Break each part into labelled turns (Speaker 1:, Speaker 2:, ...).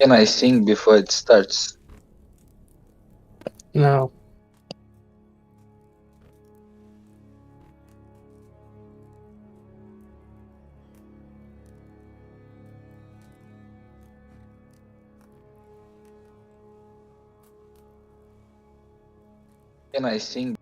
Speaker 1: Can I sing before it starts?
Speaker 2: No.
Speaker 1: Can I sing?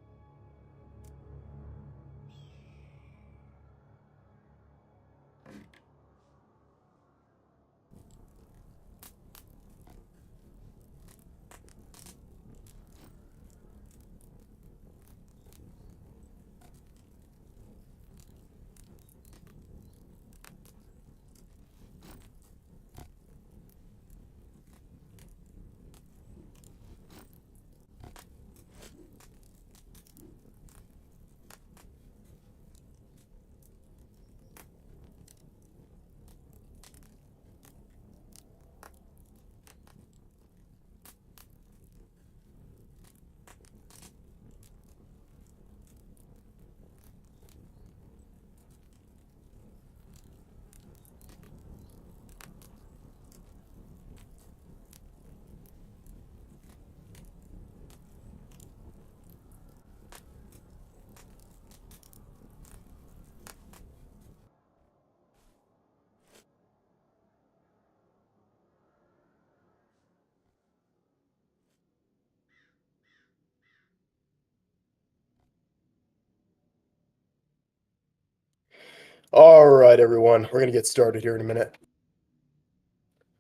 Speaker 2: All right, everyone. We're going to get started here in a minute.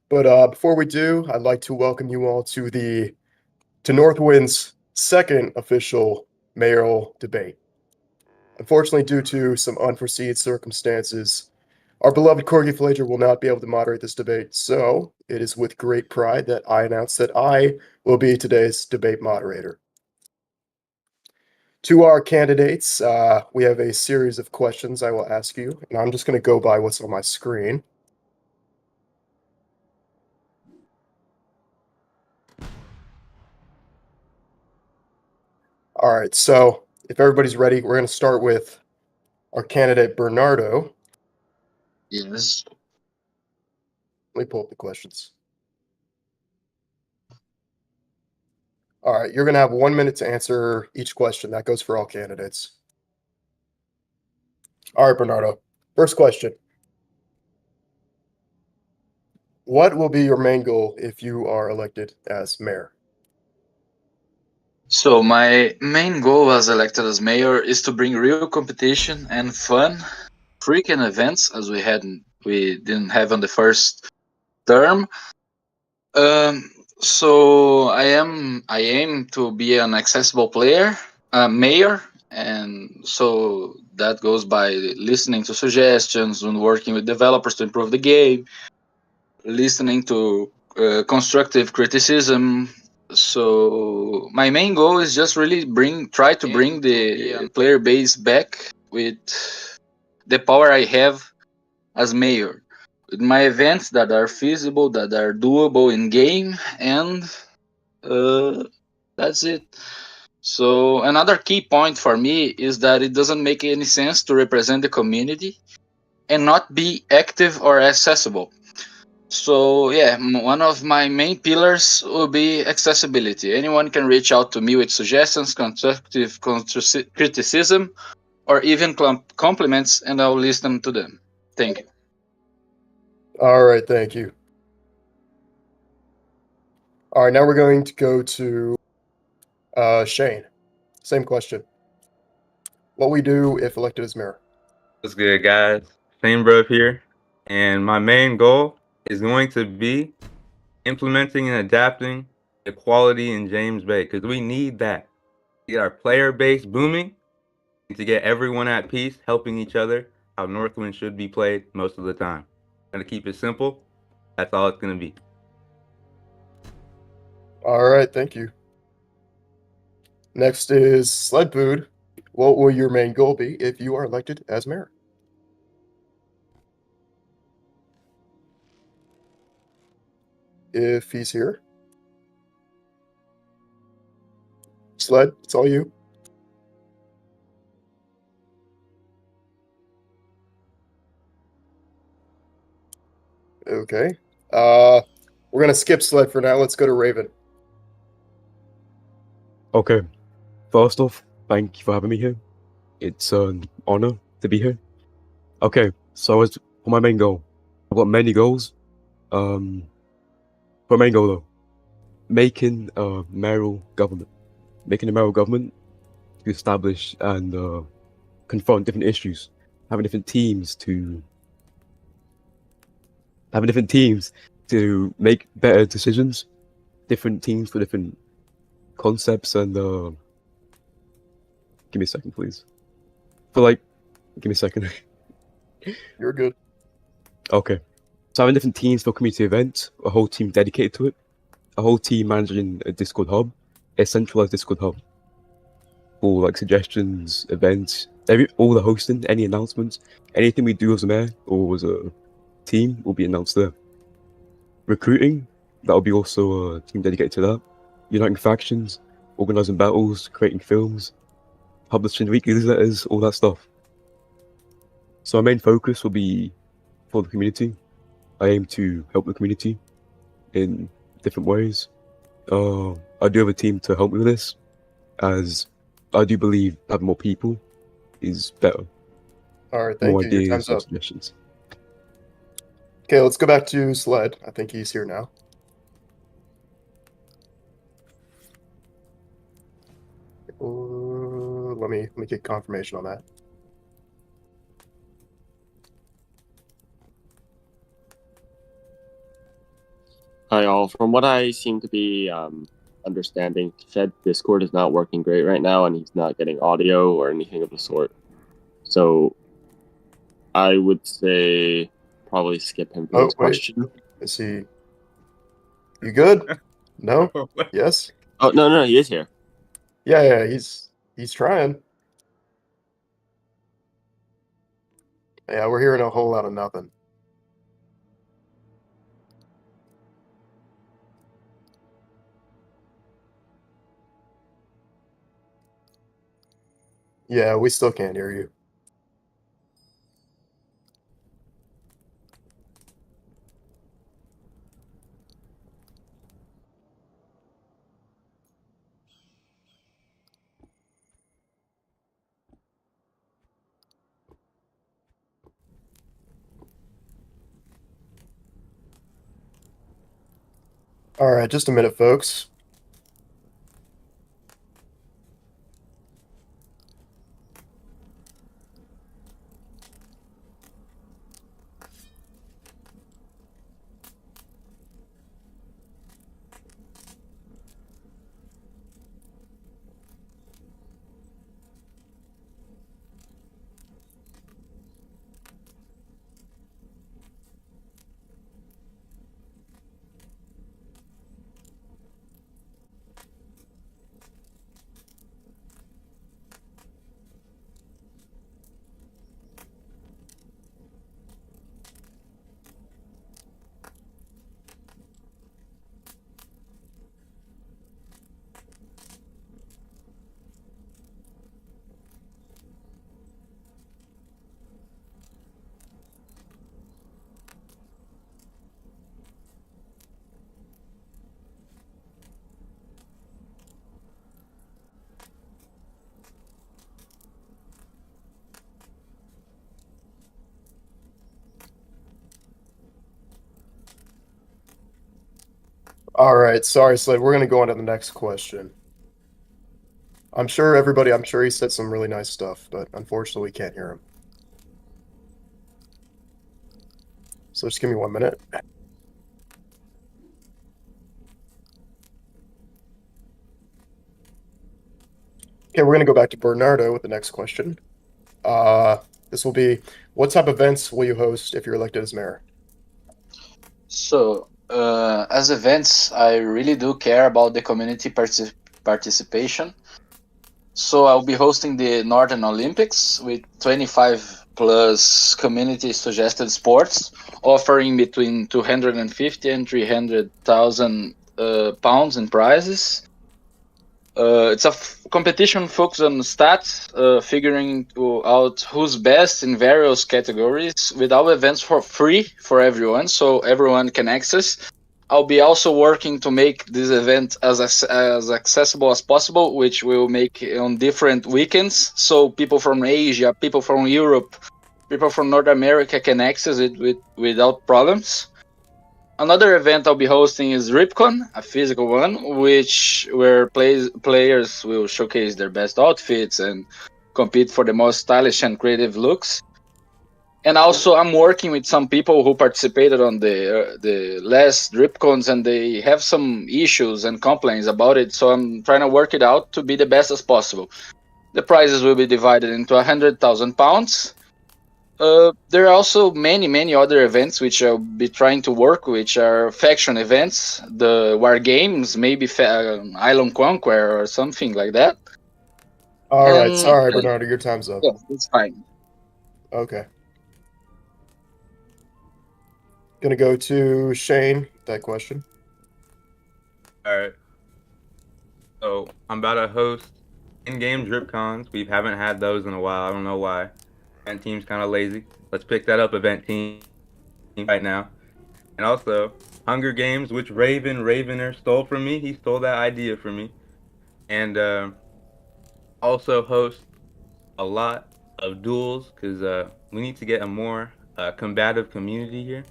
Speaker 2: But before we do, I'd like to welcome you all to Northwind's second official mayoral debate. Unfortunately, due to some unforeseen circumstances, our beloved Corgi Flager will not be able to moderate this debate, so it is with great pride that I announce that I will be today's debate moderator. To our candidates, we have a series of questions I will ask you, and I'm just going to go by what's on my screen. All right, so if everybody's ready, we're going to start with our candidate, Bernardo.
Speaker 1: Yes.
Speaker 2: Let me pull up the questions. All right, you're going to have 1 minute to answer each question. That goes for all candidates. All right, Bernardo. First question. What will be your main goal if you are elected as mayor?
Speaker 1: So my main goal as elected as mayor is to bring real competition and fun, freaking events as we didn't have on the first term. So I aim to be an accessible mayor, and so that goes by listening to suggestions and working with developers to improve the game, listening to constructive criticism. So my main goal is just really try to bring the player base back with the power I have as mayor, with my events that are feasible, that are doable in game, and that's it. So another key point for me is that it doesn't make any sense to represent the community and not be active or accessible. So yeah, one of my main pillars will be accessibility. Anyone can reach out to me with suggestions, constructive criticism, or even compliments, and I'll listen to them. Thank you.
Speaker 2: All right, thank you. All right, now we're going to go to Shane. Same question. What we do if elected as mayor?
Speaker 3: What's good, guys? Shane Bro here, and my main goal is going to be implementing and adapting equality in James Bay because we need that to get our player base booming and to get everyone at peace, helping each other. How Northwind should be played most of the time. Gonna keep it simple. That's all it's gonna be.
Speaker 2: All right, thank you. Next is Sled Food. What will your main goal be if you are elected as mayor? If he's here. Sled, it's all you. Okay. We're gonna skip Sled for now. Let's go to Raven.
Speaker 4: Okay. First off, thank you for having me here. It's an honor to be here. Okay, so as for my main goal, I've got many goals. For my main goal though, making a mayoral government. Making a mayoral government to establish and confront different issues. Having different teams to make better decisions. Different teams for different concepts and give me a second, please. Give me a second.
Speaker 2: You're good.
Speaker 4: Okay. So having different teams for community events, a whole team dedicated to it, a whole team managing a Discord hub, a centralized Discord hub for like suggestions, events, all the hosting, any announcements, anything we do as a mayor or as a team will be announced there. Recruiting, that will be also a team dedicated to that. Uniting factions, organizing battles, creating films, publishing weekly newsletters, all that stuff. So our main focus will be for the community. I aim to help the community in different ways. I do have a team to help me with this, as I do believe having more people is better.
Speaker 2: All right, thank
Speaker 4: More
Speaker 2: you. Your
Speaker 4: ideas
Speaker 2: time's
Speaker 4: and
Speaker 2: up.
Speaker 4: suggestions.
Speaker 2: Okay, let's go back to Sled. I think he's here now. Let me get confirmation on that.
Speaker 5: Hi all. From what I seem to be understanding, Shed Discord is not working great right now, and he's not getting audio or anything of the sort. So I would say probably skip him for this question.
Speaker 2: Is he? You good? No? Yes?
Speaker 5: Oh no, he is here.
Speaker 2: Yeah, he's trying. Yeah, we're hearing a whole lot of nothing. Yeah, we still can't hear you. All right, just a minute, folks. All right, sorry, Slade. We're going to go on to the next question. I'm sure he said some really nice stuff, but unfortunately we can't hear him. So just give me 1 minute. Okay, we're going to go back to Bernardo with the next question. This will be, what type of events will you host if you're elected as mayor?
Speaker 1: So, as events, I really do care about the community participation. So I'll be hosting the Northern Olympics with 25 plus community suggested sports, offering between 250 and 300,000 pounds in prizes. It's a competition focused on stats, figuring out who's best in various categories, with our events for free for everyone, so everyone can access. I'll be also working to make this event as accessible as possible, which we'll make on different weekends, so people from Asia, people from Europe, people from North America can access it without problems. Another event I'll be hosting is RipCon, a physical one, where players will showcase their best outfits and compete for the most stylish and creative looks. And also, I'm working with some people who participated on the last RipCons, and they have some issues and complaints about it. So I'm trying to work it out to be the best as possible. The prizes will be divided into £100,000. There are also many other events which I'll be trying to work, which are faction events, the war games, maybe Island Conquer or something like that.
Speaker 2: All right,
Speaker 1: And
Speaker 2: sorry, Bernardo, your time's up.
Speaker 1: yeah, it's fine.
Speaker 2: Okay. Gonna go to Shane, that question.
Speaker 3: All right. So I'm about to host in-game drip cons. We haven't had those in a while. I don't know why. Event team's kind of lazy. Let's pick that up, event team, right now. And also Hunger Games, which Ravenravener stole from me. He stole that idea from me. And also host a lot of duels, because we need to get a more combative community here.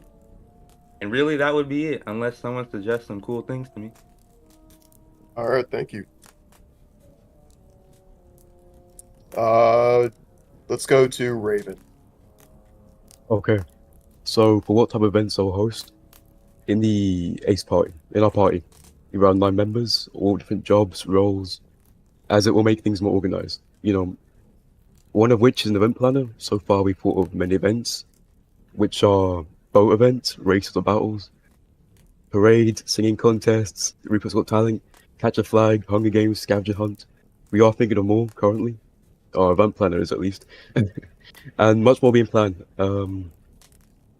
Speaker 3: And really, that would be it, unless someone suggests some cool things to me.
Speaker 2: All right, thank you. Let's go to Raven.
Speaker 4: Okay. So for what type of events I'll host? In the Ace Party, in our party, around 9 members, all different jobs, roles, as it will make things more organized. You know, one of which is an event planner. So far we've thought of many events, which are boat events, races or battles, parades, singing contests, Reaper's Got Talent, Catch a Flag, Hunger Games, Scavenger Hunt. We are thinking of more currently, our event planner is at least, and much more being planned. I'm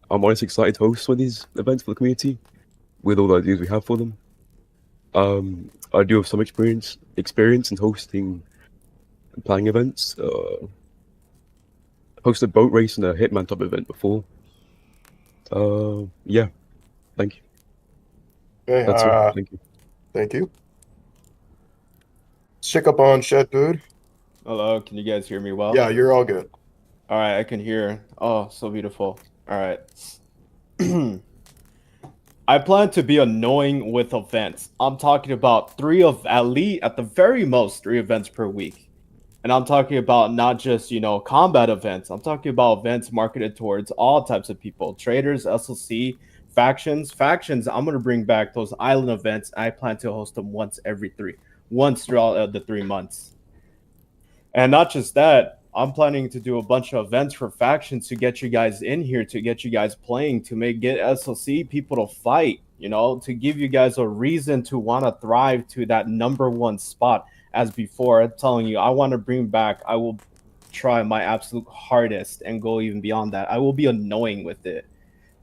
Speaker 4: honestly excited to host one of these events for the community, with all the ideas we have for them. I do have some experience in hosting and planning events. Hosted boat race and a Hitman type event before. Yeah, thank you.
Speaker 2: Okay,
Speaker 4: That's all. Thank you.
Speaker 2: Thank you. Let's check up on Shed Food.
Speaker 6: Hello, can you guys hear me well?
Speaker 2: Yeah, you're all good.
Speaker 6: All right, I can hear. Oh, so beautiful. All right. I plan to be annoying with events. I'm talking about at the very most 3 events per week. And I'm talking about not just, combat events. I'm talking about events marketed towards all types of people. Traders, SLC, factions. Factions, I'm going to bring back those island events. I plan to host them once throughout the 3 months. And not just that, I'm planning to do a bunch of events for factions to get you guys in here, to get you guys playing, to get SLC people to fight, to give you guys a reason to want to thrive to that #1 spot. As before, I'm telling you, I want to bring back, I will try my absolute hardest and go even beyond that. I will be annoying with it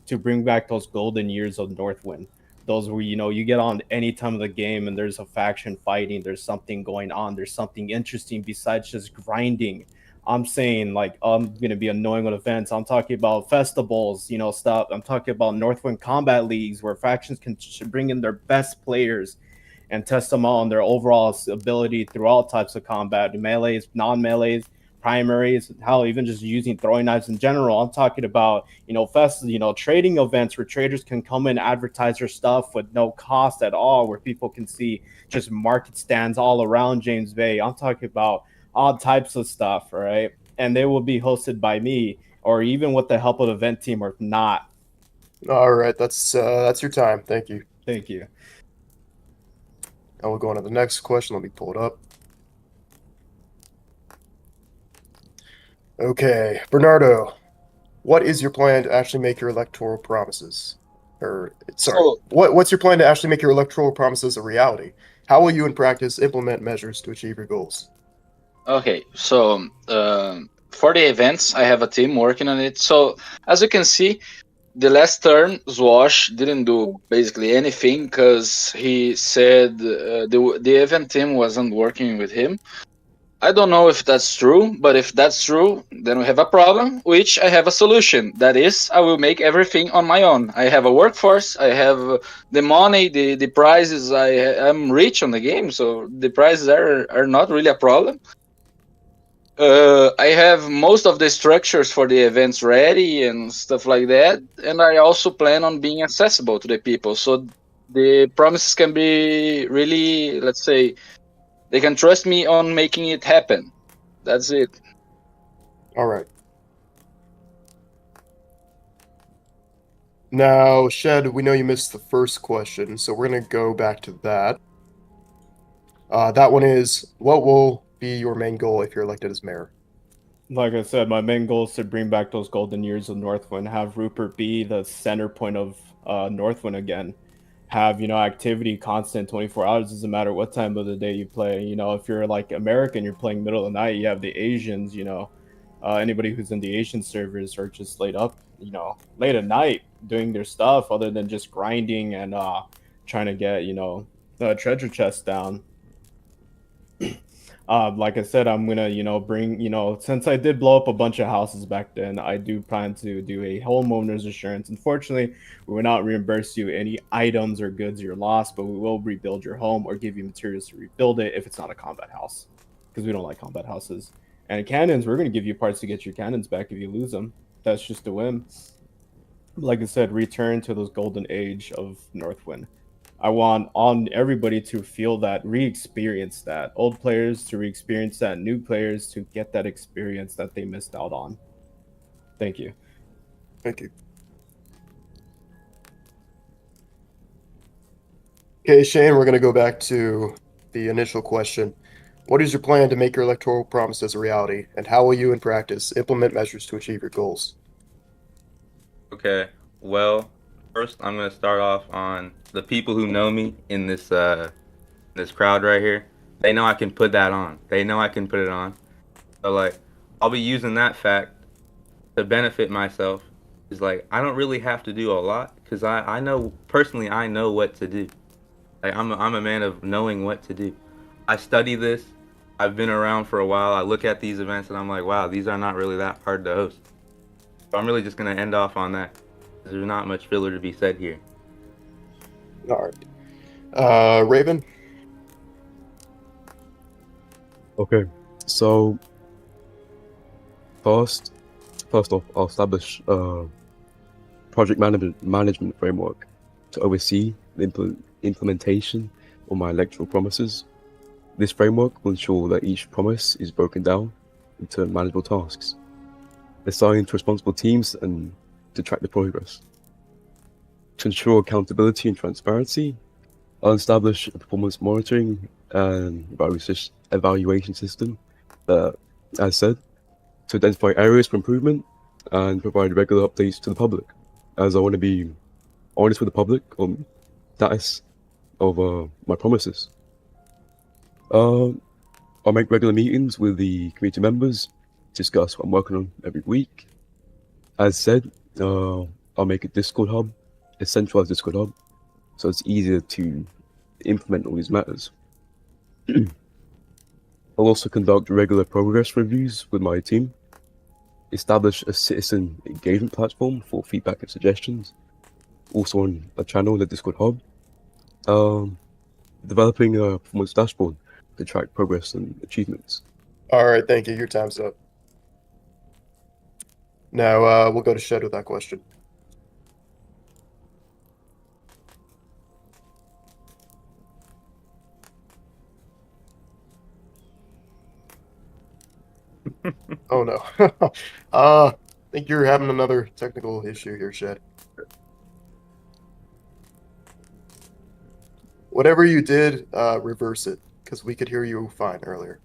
Speaker 6: to bring back those golden years of Northwind. Those where, you get on any time of the game and there's a faction fighting, there's something going on, there's something interesting besides just grinding. I'm saying, I'm going to be annoying with events. I'm talking about festivals, stuff. I'm talking about Northwind combat leagues where factions can bring in their best players and test them out on their overall ability through all types of combat, melees, non-melees, primaries, hell, even just using throwing knives in general. I'm talking about, trading events where traders can come and advertise their stuff with no cost at all, where people can see just market stands all around James Bay. I'm talking about all types of stuff, right? And they will be hosted by me, or even with the help of the event team, or not.
Speaker 2: All right, that's your time. Thank you.
Speaker 6: Thank you.
Speaker 2: Now we'll go on to the next question. Let me pull it up. Okay, Bernardo, what is your plan to actually make your electoral promises? What's your plan to actually make your electoral promises a reality? How will you in practice implement measures to achieve your goals?
Speaker 1: Okay, so for the events, I have a team working on it. So as you can see, the last turn, Zwash didn't do basically anything because he said the event team wasn't working with him. I don't know if that's true, but if that's true, then we have a problem, which I have a solution. That is, I will make everything on my own. I have a workforce, I have the money, the prizes. I'm rich on the game, so the prizes are not really a problem. I have most of the structures for the events ready and stuff like that, and I also plan on being accessible to the people. So the promises can be really, let's say, they can trust me on making it happen. That's it.
Speaker 2: All right. Now, Shed, we know you missed the first question, so we're going to go back to that. That one is, what will be your main goal if you're elected as mayor?
Speaker 6: Like I said, my main goal is to bring back those golden years of Northwind, have Rupert be the center point of Northwind again. Have, activity constant 24 hours, doesn't matter what time of the day you play. If you're like American, you're playing middle of the night, you have the Asians, anybody who's in the Asian servers are just laid up, late at night doing their stuff other than just grinding and trying to get, the treasure chest down. Like I said, I'm gonna, bring, since I did blow up a bunch of houses back then, I do plan to do a homeowner's insurance. Unfortunately, we will not reimburse you any items or goods you lost, but we will rebuild your home or give you materials to rebuild it if it's not a combat house, because we don't like combat houses. And cannons, we're gonna give you parts to get your cannons back if you lose them. That's just a whim. Like I said, return to those golden age of Northwind. I want on everybody to feel that, re-experience that. Old players to re-experience that, new players to get that experience that they missed out on. Thank you.
Speaker 2: Thank you. Okay, Shane, we're going to go back to the initial question. What is your plan to make your electoral promises a reality, and how will you, in practice, implement measures to achieve your goals?
Speaker 3: Okay, well, first I'm gonna start off on the people who know me in this crowd right here. They know I can put that on. They know I can put it on. So like, I'll be using that fact to benefit myself. Is like I don't really have to do a lot because I know personally I know what to do. Like I'm a man of knowing what to do. I study this. I've been around for a while. I look at these events and I'm like, wow, these are not really that hard to host. So I'm really just gonna end off on that. There's not much filler to be said here.
Speaker 2: All right. Raven?
Speaker 4: Okay, so first off, I'll establish a project management framework to oversee the implementation of my electoral promises. This framework will ensure that each promise is broken down into manageable tasks, assigned to responsible teams, and to track the progress. To ensure accountability and transparency, I'll establish a performance monitoring and evaluation system that, as said, to identify areas for improvement and provide regular updates to the public, as I want to be honest with the public on status of my promises. I'll make regular meetings with the community members, discuss what I'm working on every week. As said, I'll make a Discord hub, a centralized Discord hub, so it's easier to implement all these matters. I'll also conduct regular progress reviews with my team, establish a citizen engagement platform for feedback and suggestions, also on a channel in the Discord hub, developing a performance dashboard to track progress and achievements.
Speaker 2: All right, thank you. Your time's up. Now, we'll go to Shed with that question. Oh, no. I think you're having another technical issue here, Shed. Whatever you did, reverse it, because we could hear you fine earlier.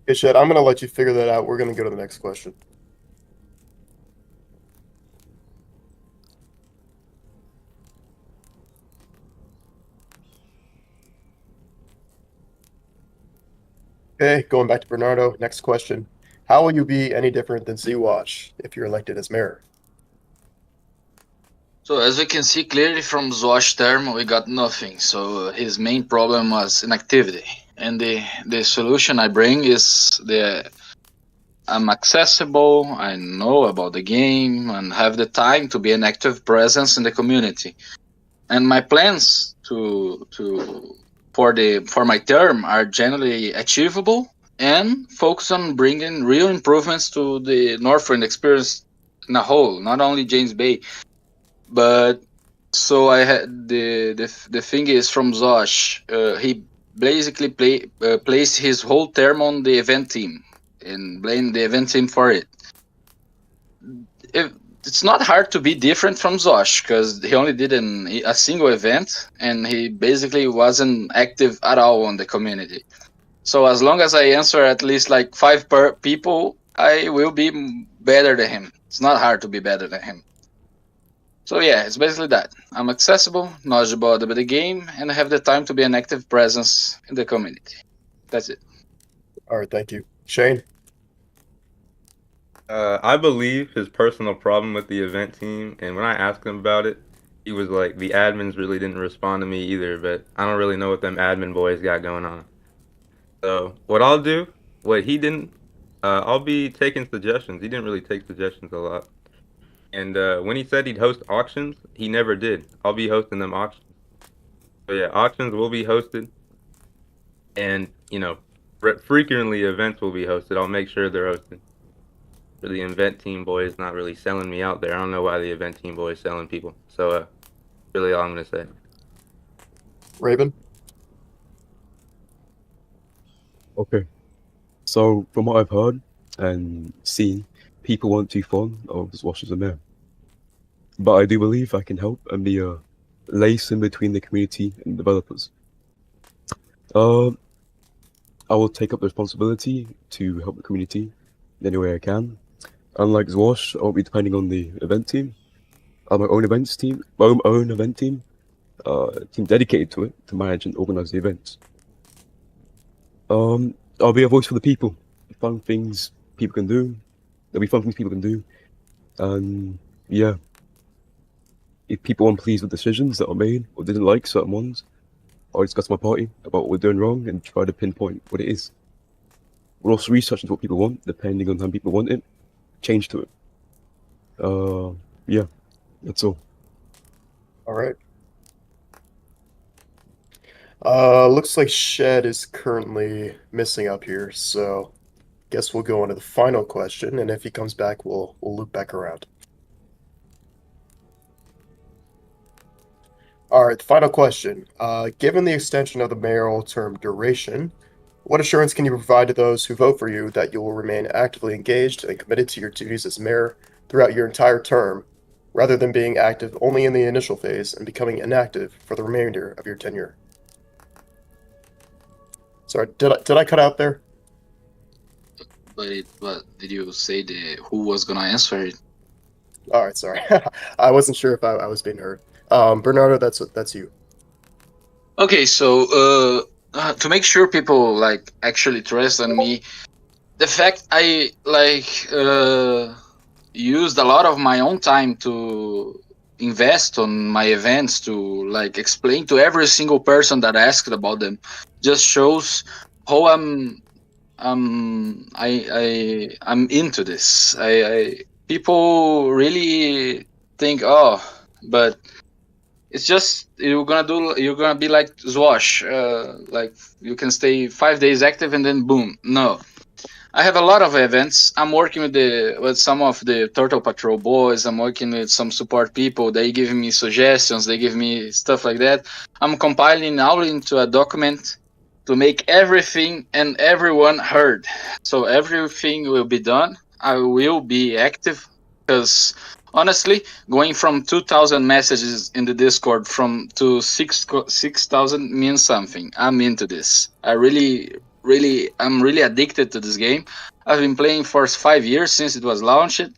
Speaker 2: Okay, Shed, I'm going to let you figure that out. We're going to go to the next question. Okay, going back to Bernardo. Next question. How will you be any different than Z-Watch if you're elected as mayor?
Speaker 1: So as we can see clearly from Zosh term, we got nothing. So his main problem was inactivity, and the solution I bring is I'm accessible. I know about the game and have the time to be an active presence in the community. And my plans for my term are generally achievable and focus on bringing real improvements to the Northwind experience in a whole, not only James Bay. But so I had the thing is from Zosh, he basically placed his whole term on the event team and blamed the event team for it. It's not hard to be different from Zosh because he only did a single event and he basically wasn't active at all on the community. So as long as I answer at least like 5 per people, I will be better than him. It's not hard to be better than him. So yeah, it's basically that. I'm accessible, knowledgeable about the game, and I have the time to be an active presence in the community. That's it.
Speaker 2: All right, thank you. Shane?
Speaker 3: I believe his personal problem with the event team, and when I asked him about it, he was like, the admins really didn't respond to me either, but I don't really know what them admin boys got going on. So what I'll do, what he didn't, I'll be taking suggestions. He didn't really take suggestions a lot. And when he said he'd host auctions, he never did. I'll be hosting them auctions. So yeah, auctions will be hosted. And, frequently events will be hosted. I'll make sure they're hosted. For the event team boys not really selling me out there. I don't know why the event team boys selling people. So really all I'm gonna say.
Speaker 2: Raven?
Speaker 4: Okay. So from what I've heard and seen, people weren't too fond of Swash as a mayor. But I do believe I can help and be a lace in between the community and developers. I will take up the responsibility to help the community in any way I can. Unlike Zwash, I won't be depending on the event team. I have my own events team, my own event team, team dedicated to it to manage and organize the events. I'll be a voice for the people. Fun things people can do. There'll be fun things people can do. And yeah, if people aren't pleased with decisions that are made or didn't like certain ones, I'll discuss my party about what we're doing wrong and try to pinpoint what it is. We'll also research into what people want, depending on how people want it, change to it. Yeah, that's all.
Speaker 2: All right. Looks like Shed is currently missing up here, so guess we'll go on to the final question, and if he comes back, we'll loop back around. All right, the final question. Given the extension of the mayoral term duration, what assurance can you provide to those who vote for you that you will remain actively engaged and committed to your duties as mayor throughout your entire term, rather than being active only in the initial phase and becoming inactive for the remainder of your tenure? Sorry, did I cut out there?
Speaker 1: But did you say who was gonna answer it?
Speaker 2: All right, sorry. I wasn't sure if I was being heard. Bernardo, that's you.
Speaker 1: Okay, so to make sure people like actually trust on me, the fact I used a lot of my own time to invest on my events to like explain to every single person that asked about them just shows how I'm into this. People really think, oh, but it's just you're gonna be like Zwash, like you can stay 5 days active and then boom. No, I have a lot of events. I'm working with some of the Turtle Patrol boys. I'm working with some support people. They give me suggestions. They give me stuff like that. I'm compiling all into a document to make everything and everyone heard. So everything will be done. I will be active because honestly, going from 2,000 messages in the Discord to 6,000 means something. I'm into this. I'm really addicted to this game. I've been playing for 5 years since it was launched.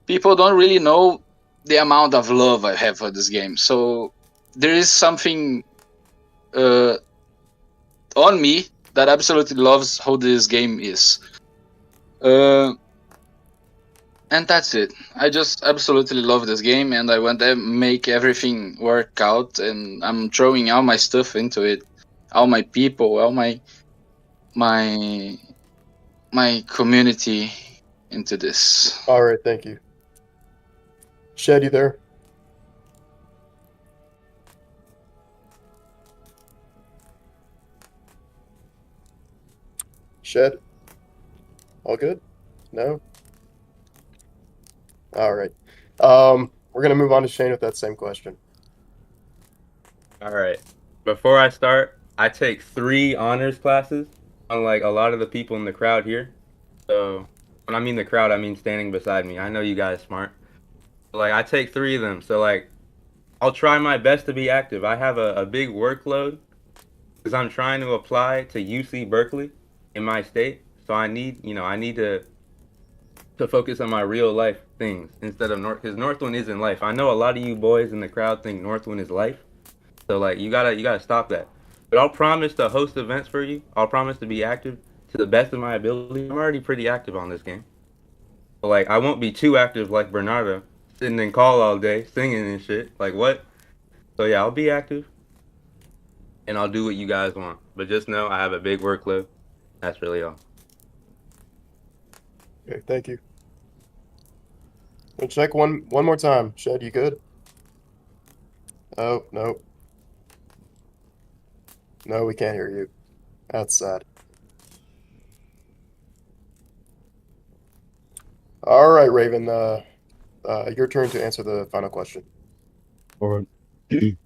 Speaker 1: People don't really know the amount of love I have for this game. So there is something on me that absolutely loves how this game is. And that's it. I just absolutely love this game, and I want to make everything work out. And I'm throwing all my stuff into it, all my people, all my community into this.
Speaker 2: All right, thank you. Shed, you there? Shed? All good? No? All right. We're gonna move on to Shane with that same question.
Speaker 3: All right. Before I start, I take 3 honors classes, unlike a lot of the people in the crowd here. So when I mean the crowd, I mean standing beside me. I know you guys smart. Like I take 3 of them. So like I'll try my best to be active. I have a big workload because I'm trying to apply to UC Berkeley in my state. So I need, I need to focus on my real life things instead of because Northwind isn't life. I know a lot of you boys in the crowd think Northwind is life. So like you gotta stop that. But I'll promise to host events for you. I'll promise to be active to the best of my ability. I'm already pretty active on this game. But like I won't be too active like Bernardo, sitting in call all day, singing and shit. Like what? So yeah, I'll be active and I'll do what you guys want. But just know I have a big workload. That's really all.
Speaker 2: Okay, thank you. We'll check one more time. Shed, you good? Oh, no. No, we can't hear you. That's sad. All right, Raven. Your turn to answer the final question.
Speaker 4: All right.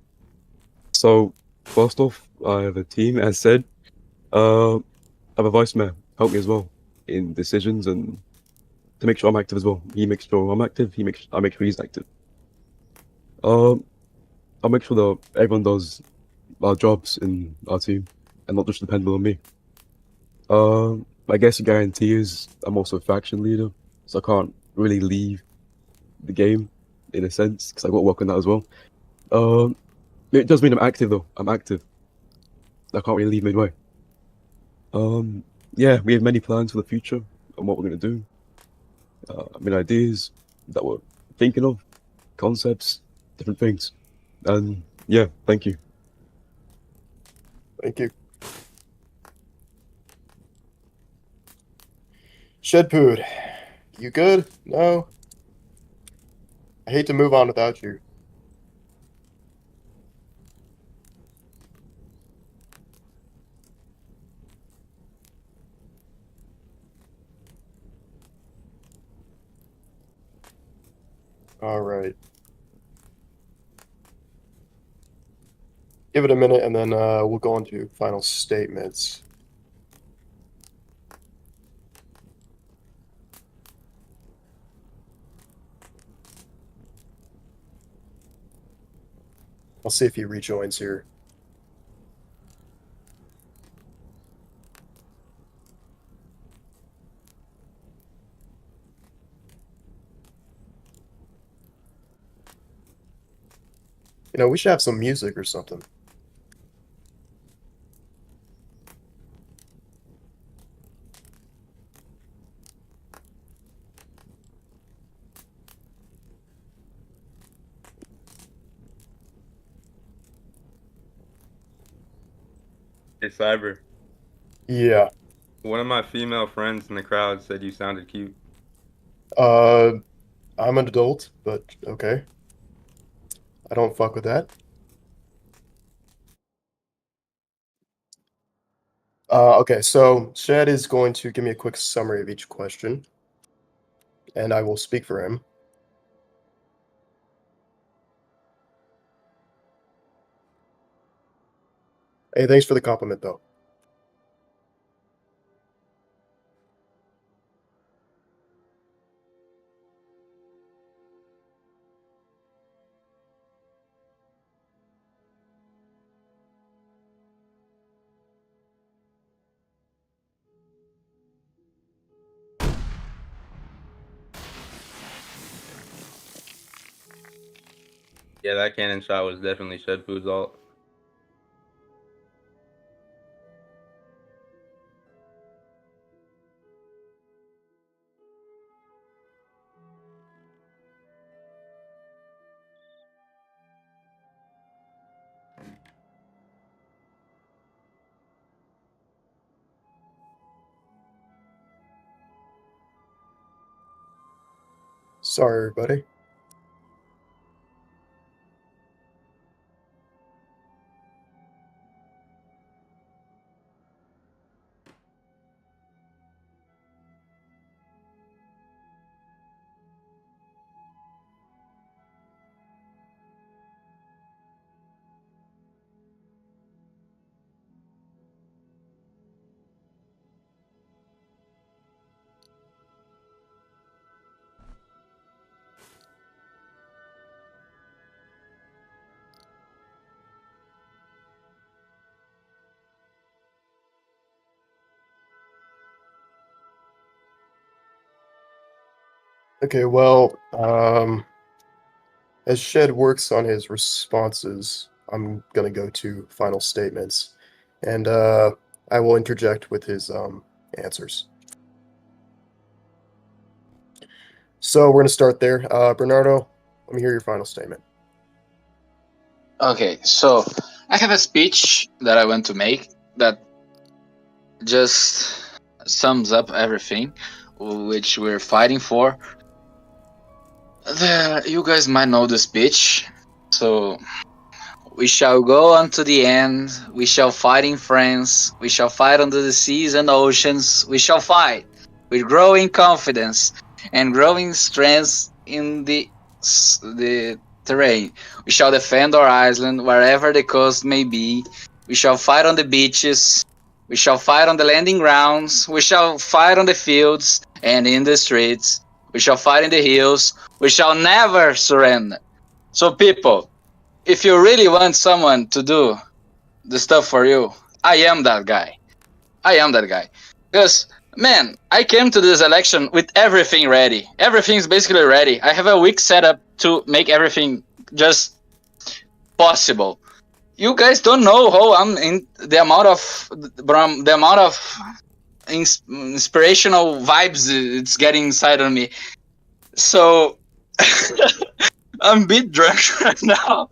Speaker 4: So, first off, I have a team, as said. I have a vice mayor help me as well in decisions and to make sure I'm active as well. He makes sure I'm active. I make sure he's active. I'll make sure that everyone does our jobs in our team and not just dependable on me. I guess the guarantee is I'm also a faction leader, so I can't really leave the game in a sense because I got to work on that as well. It does mean I'm active though. I'm active. I can't really leave midway. Yeah, we have many plans for the future and what we're gonna do. Ideas that we're thinking of, concepts, different things. And yeah, thank you.
Speaker 2: Thank you. Shedpood, you good? No? I hate to move on without you. All right. Give it a minute, and then we'll go on to final statements. I'll see if he rejoins here. We should have some music or something.
Speaker 3: Hey Cyber.
Speaker 2: Yeah.
Speaker 3: One of my female friends in the crowd said you sounded cute.
Speaker 2: I'm an adult, but okay. I don't fuck with that. Okay, so Shed is going to give me a quick summary of each question, and I will speak for him. Hey, thanks for the compliment, though.
Speaker 3: Yeah, that cannon shot was definitely Shed Food's alt.
Speaker 2: Sorry, everybody. Okay, well, as Shed works on his responses, I'm gonna go to final statements, and I will interject with his answers. So we're gonna start there. Bernardo, let me hear your final statement.
Speaker 1: Okay, so I have a speech that I want to make that just sums up everything which we're fighting for. You guys might know the speech, so we shall go unto the end. We shall fight in France. We shall fight under the seas and oceans. We shall fight with growing confidence and growing strength in the terrain. We shall defend our island wherever the coast may be. We shall fight on the beaches. We shall fight on the landing grounds. We shall fight on the fields and in the streets. We shall fight in the hills. We shall never surrender. So, people, if you really want someone to do the stuff for you, I am that guy. I am that guy. Because, man, I came to this election with everything ready. Everything's basically ready. I have a week set up to make everything just possible. You guys don't know how I'm in the amount of inspirational vibes it's getting inside of me. So I'm a bit drunk right now,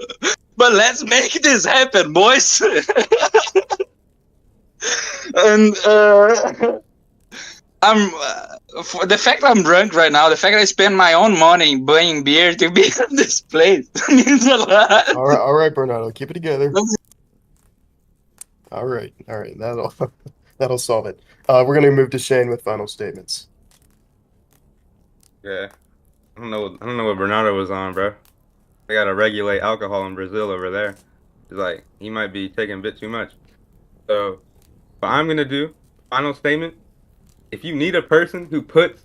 Speaker 1: but let's make this happen, boys. And I'm for the fact I'm drunk right now, the fact I spend my own money buying beer to be in this place means a lot.
Speaker 2: All right, Bernardo, keep it together. All right, that'll solve it. We're gonna move to Shane with final statements.
Speaker 3: Yeah. I don't know what Bernardo was on, bro. They gotta regulate alcohol in Brazil over there. It's like he might be taking a bit too much. So what I'm gonna do, final statement, if you need a person who puts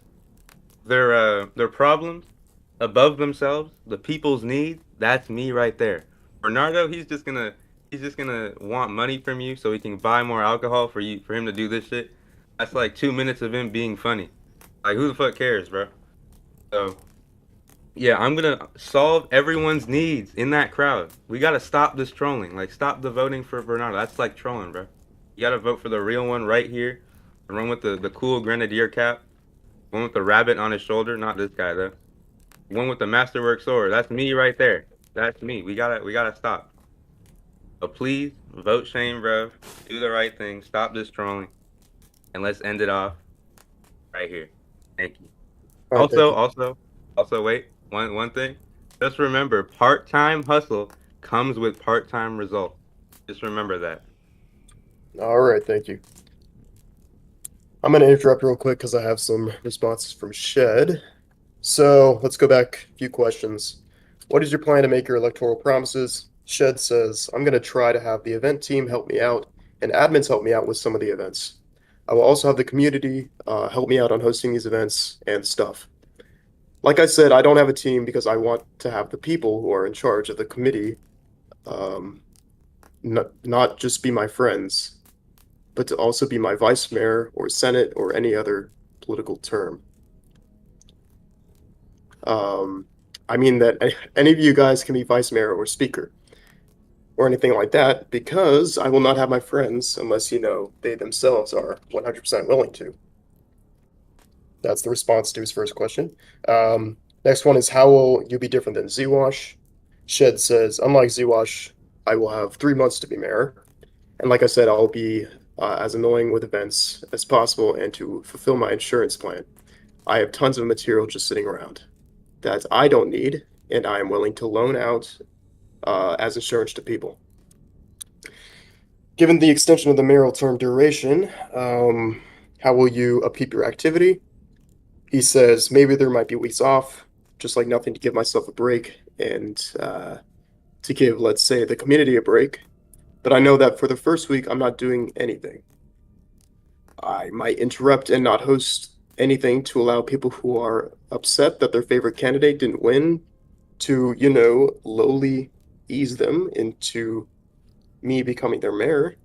Speaker 3: their problems above themselves, the people's needs, that's me right there. Bernardo, he's just gonna want money from you so he can buy more alcohol for him to do this shit. That's like 2 minutes of him being funny. Like who the fuck cares, bro? So yeah, I'm gonna solve everyone's needs in that crowd. We gotta stop this trolling. Like stop the voting for Bernardo. That's like trolling, bro. You gotta vote for the real one right here. The one with the cool grenadier cap. One with the rabbit on his shoulder, not this guy though. One with the masterwork sword. That's me right there. That's me. We gotta stop. So please vote Shane, bro. Do the right thing. Stop this trolling, and let's end it off right here. Thank you.
Speaker 2: All right, thank you.
Speaker 3: Also, wait. One thing. Just remember, part-time hustle comes with part-time results. Just remember that.
Speaker 2: All right, thank you. I'm going to interrupt real quick because I have some responses from Shed. So let's go back a few questions. What is your plan to make your electoral promises? Shed says, I'm going to try to have the event team help me out and admins help me out with some of the events. I will also have the community help me out on hosting these events and stuff. Like I said, I don't have a team because I want to have the people who are in charge of the committee not just be my friends, but to also be my vice mayor or senate or any other political term. I mean that any of you guys can be vice mayor or speaker or anything like that because I will not have my friends unless, they themselves are 100% willing to. That's the response to his first question. Next one is, how will you be different than Zwash? Shed says, unlike Zwash, I will have 3 months to be mayor. And like I said, I'll be as annoying with events as possible and to fulfill my insurance plan. I have tons of material just sitting around. that I don't need, and I am willing to loan out as insurance to people. Given the extension of the mayoral term duration, how will you upkeep your activity? He says maybe there might be weeks off, just like nothing, to give myself a break and to give, let's say, the community a break. But I know that for the first week, I'm not doing anything. I might interrupt and not host anything to allow people who are upset that their favorite candidate didn't win to, lowly ease them into me becoming their mayor.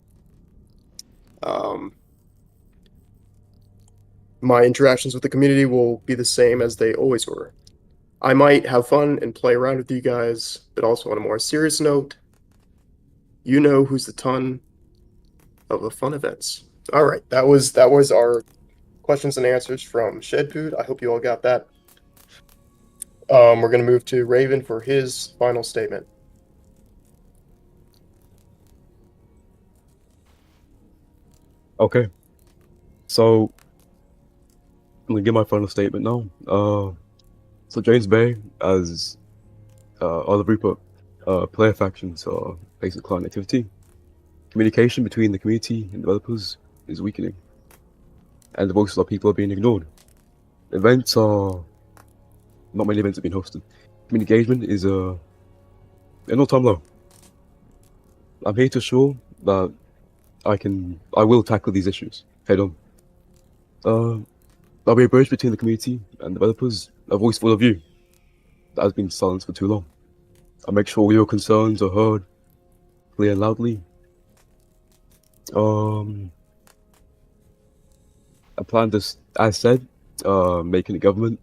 Speaker 2: My interactions with the community will be the same as they always were. I might have fun and play around with you guys, but also on a more serious note, you know who's the ton of the fun events. All right, that was our questions and answers from Shed Food. I hope you all got that. We're going to move to Raven for his final statement.
Speaker 4: Okay. So I'm gonna give my final statement now. So James Bay, as other Reaper player factions are basic client activity. Communication between the community and developers is weakening, and the voices of people are being ignored. Events are not many events have been hosted. Community engagement is an all-time low. I'm here to assure that I will tackle these issues head on. I'll be a bridge between the community and developers, a voice for all of you that has been silenced for too long. I'll make sure all your concerns are heard clear and loudly. I plan this, as said, making a government,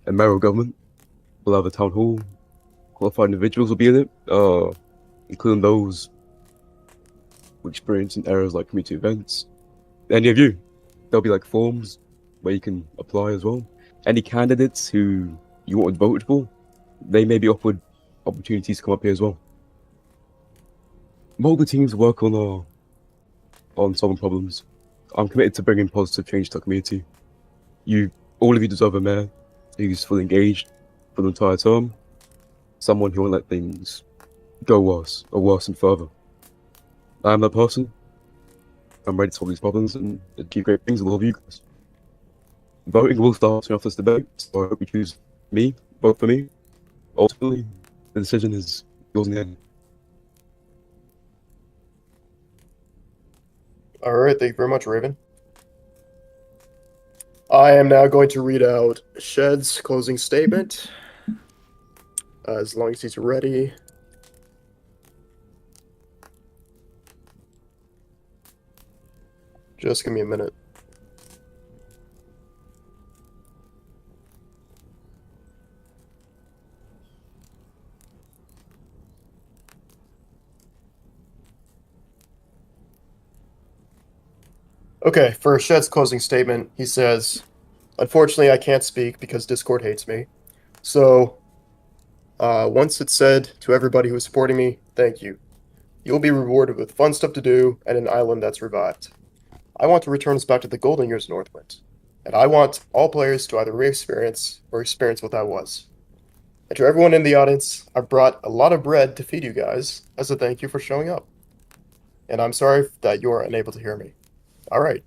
Speaker 4: a mayoral government. We'll have a town hall. Qualified individuals will be in it, including those with experience in areas like community events. Any of you, there'll be like forms where you can apply as well. Any candidates who you want voted for, they may be offered opportunities to come up here as well. Multiple teams work on solving problems. I'm committed to bringing positive change to the community. All of you deserve a mayor who's fully engaged for the entire term. Someone who won't let things go worse and further. I am that person. I'm ready to solve these problems and achieve great things with all of you guys. Voting will start soon after this debate, so I hope you choose me, vote for me. Ultimately, the decision is yours in the end.
Speaker 2: All right, thank you very much, Raven. I am now going to read out Shed's closing statement. As long as he's ready. Just give me a minute. Okay, for Shed's closing statement, he says, "Unfortunately, I can't speak because Discord hates me. So, once it's said to everybody who's supporting me, thank you. You'll be rewarded with fun stuff to do and an island that's revived. I want to return us back to the golden years of Northwind, and I want all players to either re-experience or experience what that was. And to everyone in the audience, I brought a lot of bread to feed you guys as a thank you for showing up. And I'm sorry that you're unable to hear me. All right.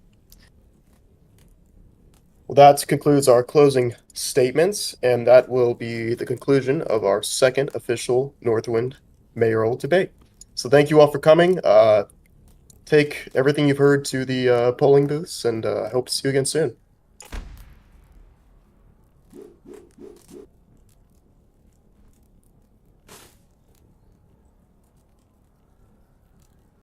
Speaker 2: Well, that concludes our closing statements, and that will be the conclusion of our second official Northwind mayoral debate. So thank you all for coming. Take everything you've heard to the polling booths, and I hope to see you again soon.